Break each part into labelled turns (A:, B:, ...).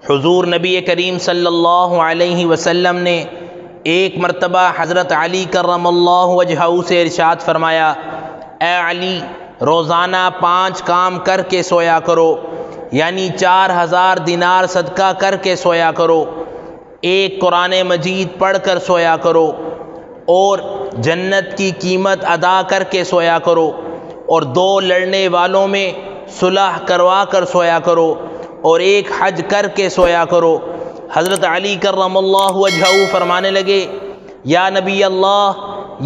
A: حضور نبی کریم صلی اللہ علیہ وسلم نے ایک مرتبہ حضرت علی کرم اللہ وجہہ سے ارشاد فرمایا، اے علی، روزانہ 5 کام کر کے سویا کرو، یعنی 4000 دینار صدقہ کر کے سویا کرو، 1 قرآن مجید پڑھ کر سویا کرو، اور جنت کی قیمت ادا کر کے سویا کرو، اور 2 لڑنے والوں میں صلح کروا کر سویا کرو، اور 1 حج کر کے سویا کرو۔ حضرت علی کرم اللہ وجہہ فرمانے لگے، یا نبی اللہ،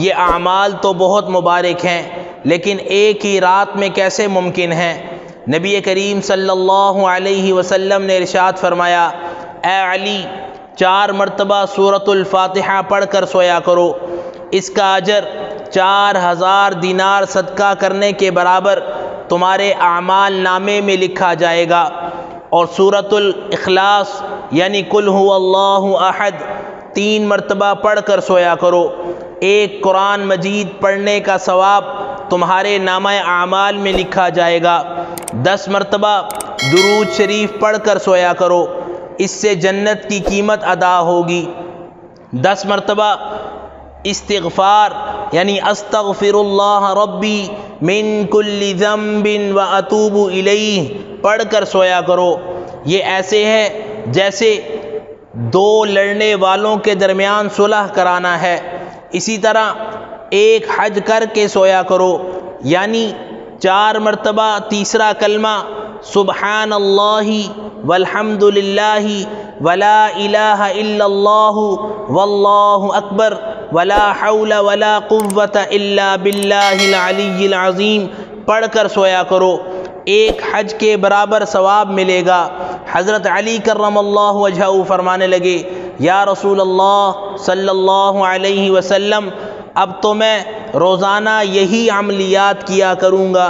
A: یہ اعمال تو بہت مبارک ہیں، لیکن ایک ہی رات میں کیسے ممکن ہیں؟ نبی کریم صلی اللہ علیہ وسلم نے ارشاد فرمایا، اے علی، 4 مرتبہ سورۃ الفاتحہ پڑھ کر سویا کرو، اس کا اجر 4000 دینار صدقہ کرنے کے برابر تمہارے اعمال نامے میں لکھا جائے گا، اور سورۃ الاخلاص یعنی قل هو اللہ احد 3 مرتبہ پڑھ کر سویا کرو، 1 قرآن مجید پڑھنے کا ثواب تمہارے نامہ اعمال میں لکھا جائے گا، 10 مرتبہ درود شریف پڑھ کر سویا کرو، اس سے جنت کی قیمت ادا ہوگی، 10 مرتبہ استغفار یعنی استغفر اللہ ربی من کل ذنب واتوب الیہ پڑھ کر سویا کرو۔ یہ ایسے ہے جیسے 2 لڑنے والوں کے درمیان صلح کرانا ہے۔ اسی طرح 1 حج کر کے سویا کرو، یعنی 4 مرتبہ تیسرا کلمہ سبحان اللہ والحمد للہ ولا الہ الا اللہ واللہ اکبر ولا حول ولا قوة الا باللہ العلی العظیم پڑھ کر سویا کرو، 1 حج کے برابر ثواب ملے گا۔ حضرت علی کرم اللہ وجہہ فرمانے لگے، یا رسول اللہ صلی اللہ علیہ وسلم، اب تو میں روزانہ یہی عملیات کیا کروں گا۔